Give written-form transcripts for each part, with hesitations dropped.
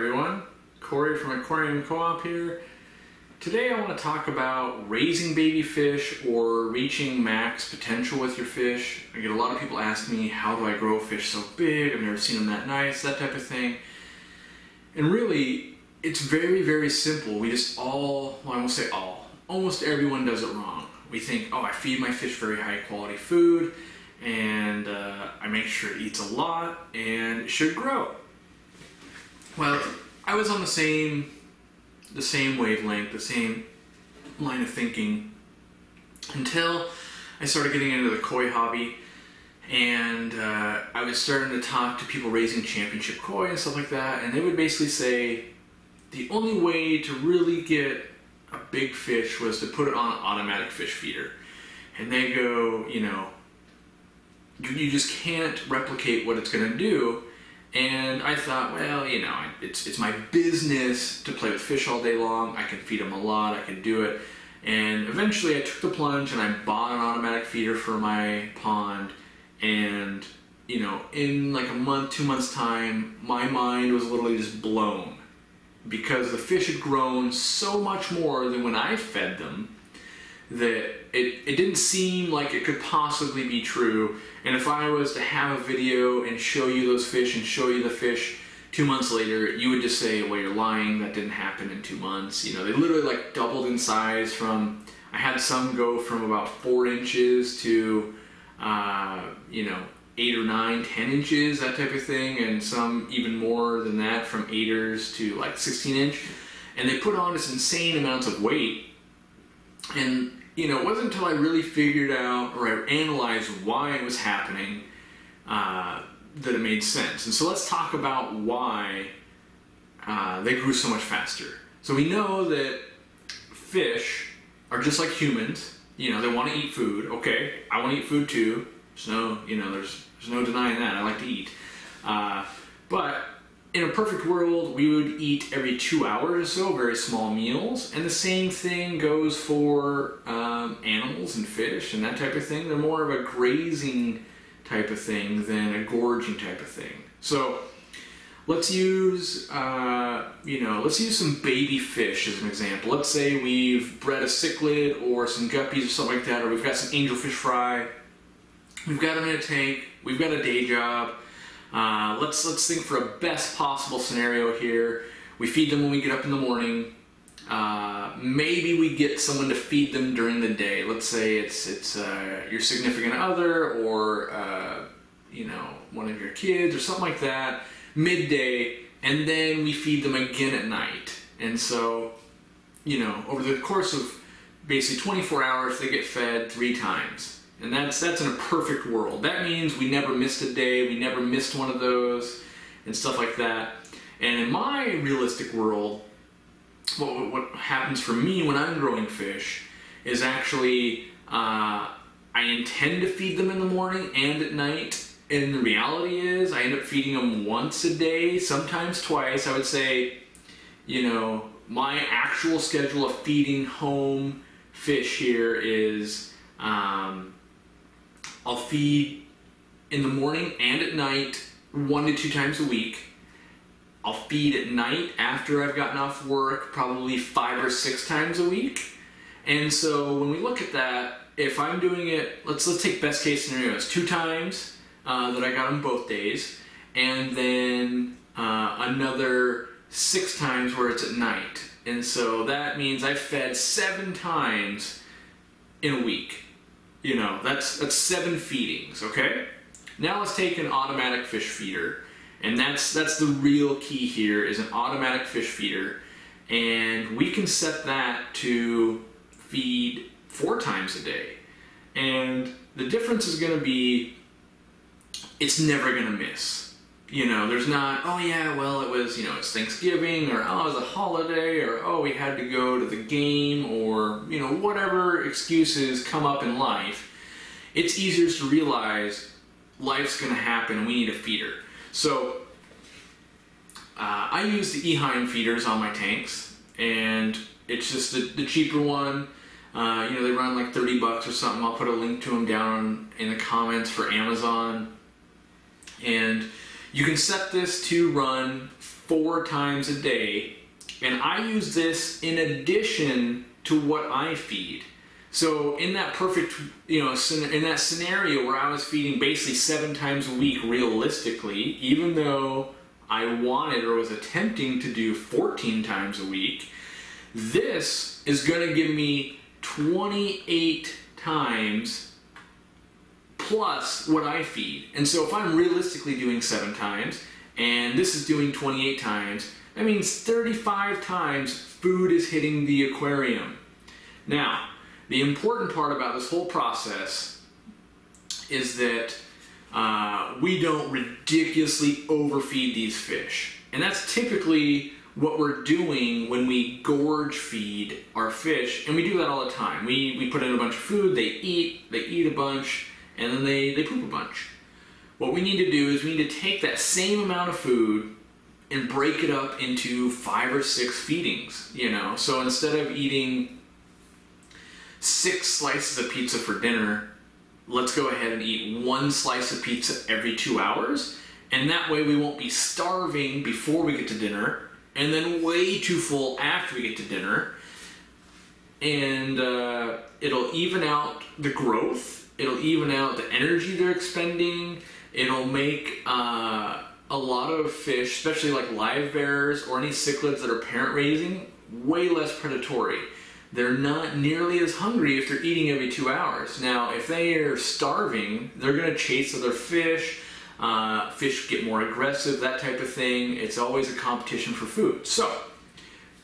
everyone, Corey from Aquarium Co-op here. Today I want to talk about raising baby fish or reaching max potential with your fish. I get a lot of people ask me, how do I grow fish so big? I've never seen them that nice, that type of thing. And really, it's very, very simple. We just all, well, I won't say all, almost everyone does it wrong. We think, oh, I feed my fish very high quality food and I make sure it eats a lot and it should grow. Well, I was on the same wavelength, the same line of thinking until I started getting into the koi hobby, and I was starting to talk to people raising championship koi and stuff like that, and they would basically say the only way to really get a big fish was to put it on an automatic fish feeder. And they go, you know, you just can't replicate what it's going to do. And I thought, well, you know, it's my business to play with fish all day long. I can feed them a lot, I can do it. And eventually I took the plunge and I bought an automatic feeder for my pond. And, you know, in like a month, 2 months time, my mind was literally just blown. Because the fish had grown so much more than when I fed them that it didn't seem like it could possibly be true. And if I was to have a video and show you those fish and show you the fish 2 months later, you would just say, well, you're lying, that didn't happen in 2 months. You know, they literally like doubled in size from, I had some go from about 4 inches to, you know, 8 or 9, 10 inches, that type of thing, and some even more than that, from 8ers to like 16 inch. And they put on this insane amounts of weight. And, you know, it wasn't until I really figured out or I analyzed why it was happening that it made sense. And so let's talk about why they grew so much faster. So we know that fish are just like humans. You know, they want to eat food. Okay, I want to eat food too. There's no, you know, there's no denying that. I like to eat. But in a perfect world, we would eat every 2 hours or so, very small meals. And the same thing goes for animals and fish and that type of thing. They're more of a grazing type of thing than a gorging type of thing. So let's use, let's use some baby fish as an example. Let's say we've bred a cichlid or some guppies or something like that, or we've got some angelfish fry. We've got them in a tank. We've got a day job. Let's think for a best possible scenario here. We feed them when we get up in the morning. Maybe we get someone to feed them during the day. Let's say it's your significant other or one of your kids or something like that, midday, and then we feed them again at night. And so, you know, over the course of basically 24 hours, they get fed 3 times. And that's in a perfect world. That means we never missed a day, we never missed one of those, and stuff like that. And in my realistic world, what happens for me when I'm growing fish is actually I intend to feed them in the morning and at night. And the reality is I end up feeding them once a day, sometimes twice. I would say, you know, my actual schedule of feeding home fish here is I'll feed in the morning and at night 1 to 2 times a week. I'll feed at night after I've gotten off work probably 5 or 6 times a week. And so when we look at that, if I'm doing it, let's take best case scenarios, 2 times that I got them both days, and then another 6 times where it's at night. And so that means I fed 7 times in a week. You know, that's 7 feedings, okay? Now let's take an automatic fish feeder. And that's the real key here, is an automatic fish feeder. And we can set that to feed 4 times a day. And the difference is gonna be, it's never gonna miss. You know, there's not, oh yeah, well it was, you know, it's Thanksgiving, or oh, it was a holiday, or oh, we had to go to the game, or, you know, whatever excuses come up in life. It's easier to realize life's gonna happen and we need a feeder. So I use the Eheim feeders on my tanks, and it's just the cheaper one. You know, they run like 30 bucks or something. I'll put a link to them down in the comments for Amazon. And you can set this to run 4 times a day, and I use this in addition to what I feed. So in that perfect, in that scenario where I was feeding basically 7 times a week realistically, even though I wanted or was attempting to do 14 times a week, this is going to give me 28 times plus what I feed. And so if I'm realistically doing 7 times and this is doing 28 times, that means 35 times food is hitting the aquarium. Now, the important part about this whole process is that we don't ridiculously overfeed these fish. And that's typically what we're doing when we gorge feed our fish, and we do that all the time. We put in a bunch of food, they eat a bunch, and then they poop a bunch. What we need to do is we need to take that same amount of food and break it up into 5 or 6 feedings, So instead of eating 6 slices of pizza for dinner, let's go ahead and eat 1 slice of pizza every 2 hours, and that way we won't be starving before we get to dinner and then way too full after we get to dinner. And it'll even out the growth, it'll even out the energy they're expending, it'll make a lot of fish, especially like live bears or any cichlids that are parent raising, way less predatory. They're not nearly as hungry if they're eating every 2 hours. Now, if they are starving, they're going to chase other fish. Fish get more aggressive, that type of thing. It's always a competition for food. So,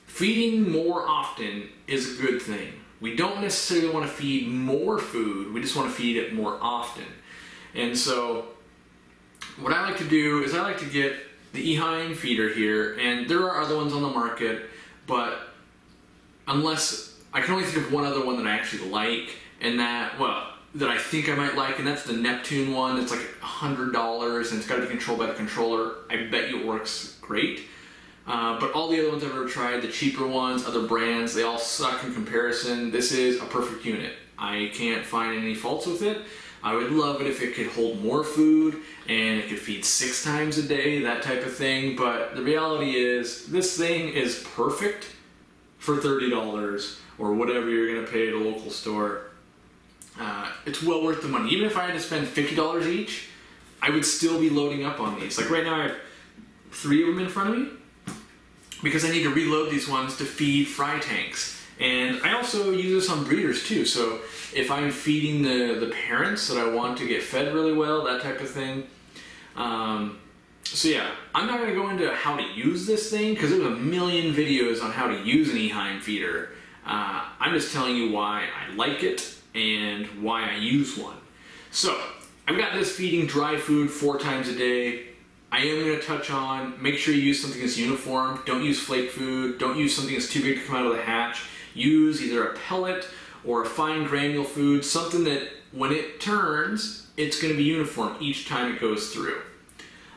feeding more often is a good thing. We don't necessarily want to feed more food, we just want to feed it more often. And so, what I like to do is I like to get the Eheim feeder here, and there are other ones on the market, but unless, I can only think of one other one that I actually like, and that I think I might like, and that's the Neptune one. It's like $100, and it's got to be controlled by the controller. I bet you it works great. But all the other ones I've ever tried, the cheaper ones, other brands, they all suck in comparison. This is a perfect unit. I can't find any faults with it. I would love it if it could hold more food, and it could feed 6 times a day, that type of thing. But the reality is, this thing is perfect for $30 or whatever you're going to pay at a local store. It's well worth the money. Even if I had to spend $50 each, I would still be loading up on these. Like right now I have 3 of them in front of me because I need to reload these ones to feed fry tanks. And I also use this on breeders too. So if I'm feeding the parents that I want to get fed really well, that type of thing. So yeah, I'm not going to go into how to use this thing because there's a million videos on how to use an Eheim feeder. I'm just telling you why I like it and why I use one. So, I've got this feeding dry food 4 times a day. I am going to touch on, make sure you use something that's uniform. Don't use flake food. Don't use something that's too big to come out of the hatch. Use either a pellet or a fine granule food, something that when it turns, it's going to be uniform each time it goes through.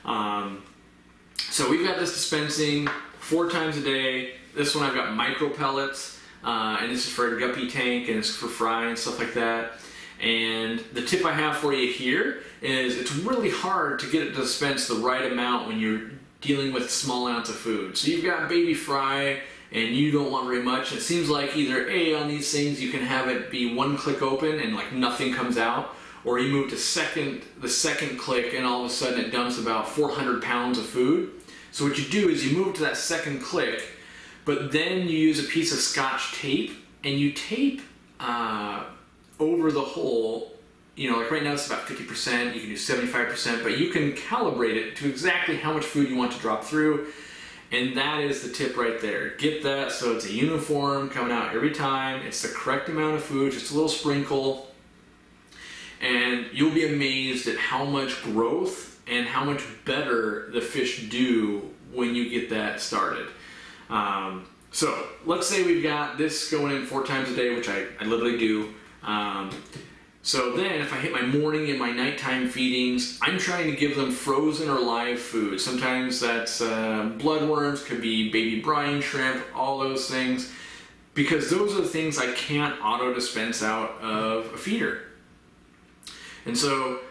So we've got this dispensing 4 times a day. This one I've got micro pellets. And this is for a guppy tank, and it's for fry and stuff like that. And the tip I have for you here is it's really hard to get it to dispense the right amount when you're dealing with small amounts of food. So you've got baby fry and you don't want very much. It seems like either A, on these things you can have it be 1 click open and like nothing comes out, or you move to the second click and all of a sudden it dumps about 400 pounds of food. So what you do is you move to that second click, but then you use a piece of Scotch tape and you tape over the hole. Like right now it's about 50%, you can do 75%, but you can calibrate it to exactly how much food you want to drop through. And that is the tip right there. Get that so it's a uniform coming out every time. It's the correct amount of food, just a little sprinkle. And you'll be amazed at how much growth and how much better the fish do when you get that started. So let's say we've got this going in 4 times a day, which I literally do. So then if I hit my morning and my nighttime feedings, I'm trying to give them frozen or live food. Sometimes that's bloodworms, could be baby brine shrimp, all those things, because those are the things I can't auto dispense out of a feeder. And so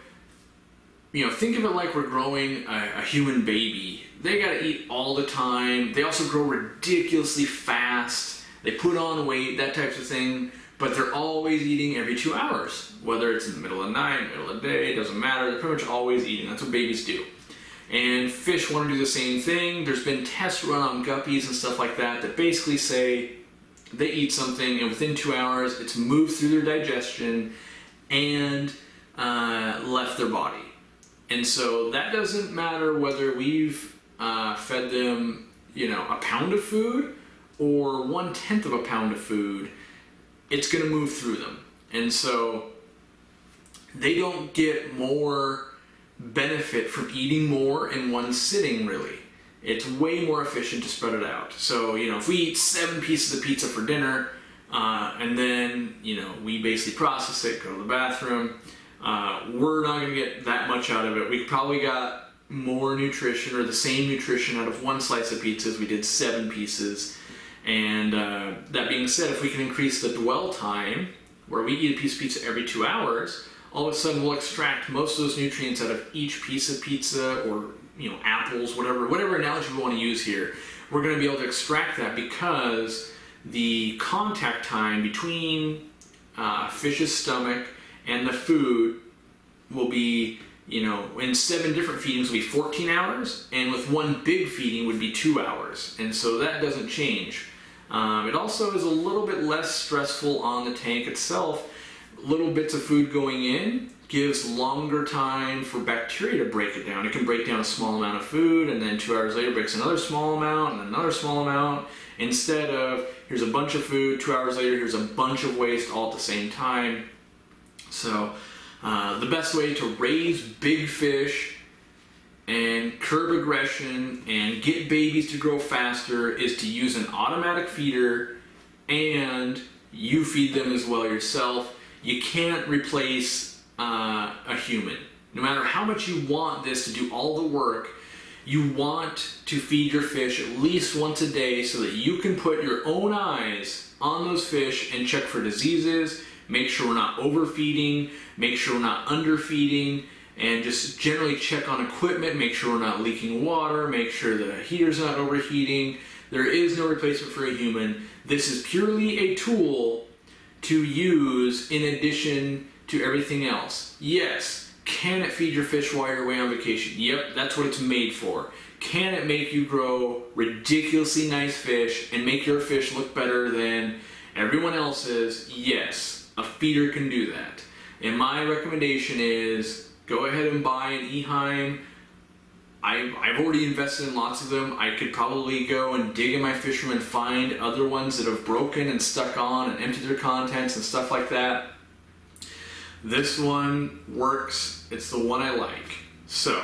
think of it like we're growing a human baby. They gotta eat all the time. They also grow ridiculously fast. They put on weight, that type of thing, but they're always eating every 2 hours. Whether it's in the middle of the night, middle of the day, it doesn't matter. They're pretty much always eating. That's what babies do. And fish want to do the same thing. There's been tests run on guppies and stuff like that that basically say they eat something and within 2 hours it's moved through their digestion and left their body. And so that doesn't matter whether we've fed them, a pound of food or 1/10 of a pound of food, it's going to move through them. And so they don't get more benefit from eating more in one sitting, really. It's way more efficient to spread it out. So, if we eat 7 pieces of pizza for dinner, and then, we basically process it, go to the bathroom, we're not going to get that much out of it. We probably got more nutrition or the same nutrition out of 1 slice of pizza as we did 7 pieces. And that being said, if we can increase the dwell time, where we eat a piece of pizza every 2 hours, all of a sudden we'll extract most of those nutrients out of each piece of pizza or, apples, whatever analogy we want to use here. We're going to be able to extract that because the contact time between fish's stomach and the food will be, in 7 different feedings will be 14 hours, and with 1 big feeding would be 2 hours. And so that doesn't change. It also is a little bit less stressful on the tank itself. Little bits of food going in gives longer time for bacteria to break it down. It can break down a small amount of food, and then 2 hours later breaks another small amount and another small amount, instead of here's a bunch of food, 2 hours later here's a bunch of waste all at the same time. So the best way to raise big fish and curb aggression and get babies to grow faster is to use an automatic feeder, and you feed them as well yourself. You can't replace a human. No matter how much you want this to do all the work, you want to feed your fish at least once a day so that you can put your own eyes on those fish and check for diseases, make sure we're not overfeeding, make sure we're not underfeeding, and just generally check on equipment, make sure we're not leaking water, make sure the heater's not overheating. There is no replacement for a human. This is purely a tool to use in addition to everything else. Yes, can it feed your fish while you're away on vacation? Yep, that's what it's made for. Can it make you grow ridiculously nice fish and make your fish look better than everyone else's? Yes, a feeder can do that. And my recommendation is go ahead and buy an Eheim. I've already invested in lots of them. I could probably go and dig in my fish room and find other ones that have broken and stuck on and emptied their contents and stuff like that. This one works. It's the one I like. So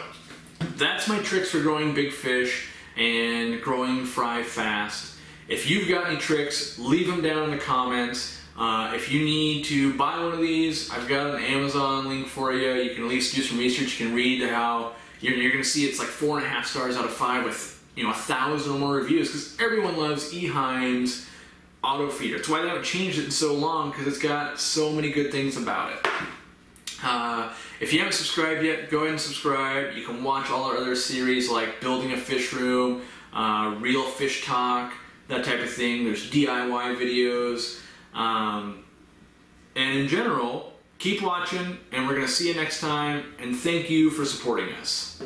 that's my tricks for growing big fish and growing fry fast. If you've got any tricks, leave them down in the comments. If you need to buy one of these, I've got an Amazon link for you. You can at least do some research. You can read how you're going to see it's like 4.5 stars out of 5 with 1,000 or more reviews, because everyone loves Eheim's auto feeder. It's why they haven't changed it in so long, because it's got so many good things about it. If you haven't subscribed yet, go ahead and subscribe. You can watch all our other series like Building a Fish Room, Real Fish Talk, that type of thing. There's DIY videos. And in general, keep watching, and we're going to see you next time, and thank you for supporting us.